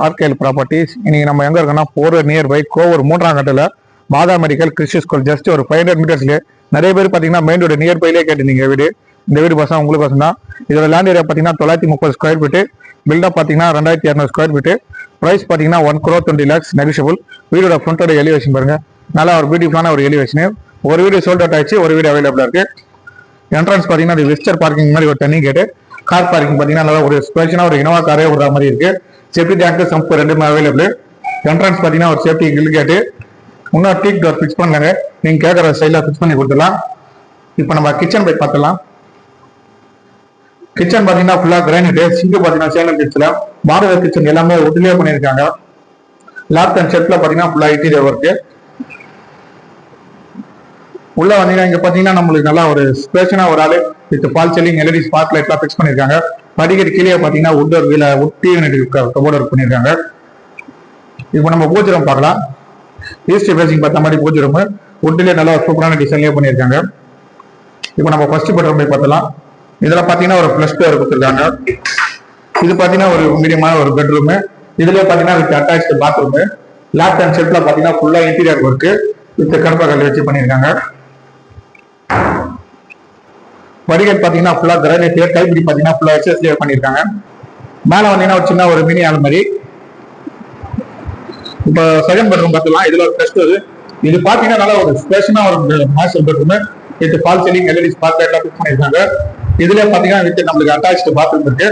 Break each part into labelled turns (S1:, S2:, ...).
S1: ஆர்கேஎல் properties. இன்னைக்கு நம்ம எங்க இருக்கோம்னா போரூர் நியர்பை கோவூர் 3ஆம் கட்டில் மாதா மெடிக்கல் கிறிஸ்டி ஸ்கூல் ஜஸ்ட் ஒரு 500 மீட்டர்ஸ்லேயே. நிறைய பேர் பார்த்தீங்கன்னா மெயின் ரோடு நியர்பைலேயே கேட்டிருந்தீங்க வீடு. இந்த வீடு பசங்க உங்களுக்கு தான். இதோட லேண்ட் ஏரியா பார்த்தீங்கன்னா 930 ஸ்கொயர் ஃபீட்டு. பில்டப் பார்த்தீங்கன்னா 2200 ஸ்கொயர் ஃபீட்டு. ப்ரைஸ் பார்த்தீங்கன்னா 1,20 lakhs நெகிஷியபிள். வீடோட ஃப்ரண்டோட எலிவேஷன் பாருங்க, நல்லா ஒரு பியூட்டிஃபுல்லான ஒரு எலிவேஷன். ஒரு வீடு சோல்ட் அவுட் ஆயிடுச்சு, ஒரு வீடு அவைலபிளா இருக்கு. என்ட்ரன்ஸ் பார்த்தீங்கன்னா அது வெஸ்டர் பார்க்கிங் மாதிரி ஒரு தண்ணி கேட்டு. கார் பார்க்கிங் பார்த்தீங்கன்னா நல்லா ஒரு ஸ்பேஷனாக ஒரு இனோவா காரே விடுற மாதிரி இருக்கு. சேஃப்டி டேங்க் சம்ப் ரெண்டுமே அவைலபிள். என்ட்ரன்ஸ் பார்த்தீங்கன்னா ஒரு சேஃப்டி கில் கேட்டு. இன்னும் டீக் டோர் ஃபிக்ஸ் பண்ணலங்க, நீங்க கேட்குற ஸ்டைலில் ஃபிக்ஸ் பண்ணி கொடுத்துடலாம். இப்போ நம்ம கிச்சன் போய் பார்த்துலாம். கிச்சன் பார்த்தீங்கன்னா ஃபுல்லாக கிரானைட், சிங்க் பார்த்தீங்கன்னா சேலம் கிச்சன்ல மாடல் கிச்சன் எல்லாமே உட்லேயே பண்ணியிருக்காங்க. லாஃப்ட் அண்ட் ஷெல்ஃப்ல பார்த்தீங்கன்னா ஃபுல்லாக இன்டீரியர் ஒர்க்கு. உள்ள வந்தீங்கன்னா இங்க பாத்தீங்கன்னா நம்மளுக்கு நல்லா ஒரு ஸ்பேஷனா ஒரு ஆளு with false ceiling LED spot light எல்லாம் ஃபிக்ஸ் பண்ணிருக்காங்க. படிக்கட்டு கீழே பாத்தீங்கன்னா உட் ஒரு வீல ஒட்டி கபோர்ட் ஒர்க் பண்ணிருக்காங்க. இப்போ நம்ம பூஜை ரூம் பார்க்கலாம். ஈஸ்ட் ஃபேசிங் பார்த்த மாதிரி பூஜை ரூம் உட்லயே நல்லா சூப்பரான டிசைன்லயே பண்ணிருக்காங்க. இப்போ நம்ம ஃபர்ஸ்ட் பெட்ரூம் போய் பார்த்தலாம். இதுல பாத்தீங்கன்னா ஒரு பிளஸ் டோர் கொடுத்துருக்காங்க. இது பாத்தீங்கன்னா ஒரு மீடியமான ஒரு பெட்ரூம். இதுல பாத்தீங்கன்னா with attach bathroom. Left and ஷெல்ஃப்ல பாத்தீங்கன்னா ஃபுல்லா இன்டீரியர் ஒர்க் வித் கடப்பாக்கல் வச்சு பண்ணிருக்காங்க. வடிகட் பாத்தீங்கன்னா ஃபுல்லா கிரானைட், கைப்பிடி பாத்தீங்கன்னா ஃபுல்லா எஸ்எஸ்ல பண்ணிருக்காங்க. மேல வந்தீங்கன்னா ஒரு சின்ன ஒரு மினி அலமாரி. இப்போ செகண்ட் பெட்ரூம் பார்த்துலாம். இதுல ஒரு பெஸ்ட் இது பாத்தீங்கன்னா நல்லா ஒரு ஸ்பேஷனா ஒரு master bedroom with fall ceiling LED spot light fix பண்ணிருக்காங்க. இதுல பாத்தீங்கன்னா வித் நம்மளுக்கு அட்டாச்ட் பாத்ரூம் இருக்கு.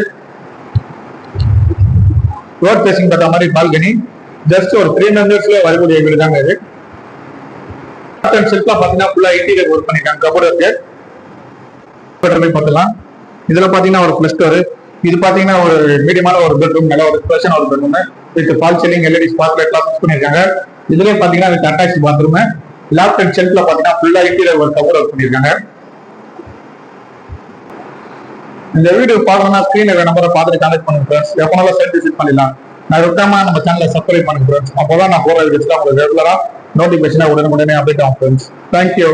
S1: ரோட் ஃபேசிங் பார்த்த மாதிரி பால்கனி. ஜஸ்ட் ஒரு 300 மீட்டர்ஸ்ல வரக்கூடிய வீடு தாங்க இது. ஷெல்ஃப்ல பாத்தீங்கன்னா ஃபுல்லா இன்டீரியர் ஒர்க் பண்ணிருக்காங்க. கபோர்ட் இருக்கு. பார்த்தலாம். இதுல பாத்தீங்கன்னா ஒரு பிளஸ் டோர். இது பாத்தீங்கன்னா ஒரு மீடியமான ஒரு பெட்ரூம், நல்ல ஒரு ஸ்பேஷன் ஒரு bedroom with fall ceiling LED spot light எல்லாம் ஃபிக்ஸ் பண்ணிருக்காங்க. இதுலயே பாத்தீங்கன்னா with attach bathroom. Left and ஷெல்ஃப்ல பாத்தீங்கன்னா ஃபுல்லா இன்டீரியர் ஒர்க் கபோர்ட் ஒர்க் பண்ணிருக்காங்க. இந்த வீடியோ பார்க்கணும்னா ஸ்கிரீன்ல நம்பரை பார்த்துட்டு கான்டாக்ட் பண்ணுங்க ஃப்ரெண்ட்ஸ். எப்பனாலும் சைட் விசிட் பண்ணிடலாம். நான் விட்டாம நம்ம சேனலை சப்ஸ்கிரைப் பண்ணுங்க ஃப்ரெண்ட்ஸ். அப்போதான் நான் போற வீடியோஸ்லாம் உங்களுக்கு ரெகுலரா நோட்டிபிகேஷனா உடனே அப்டேட் ஆகும் ஃப்ரெண்ட்ஸ். தேங்க்யூ.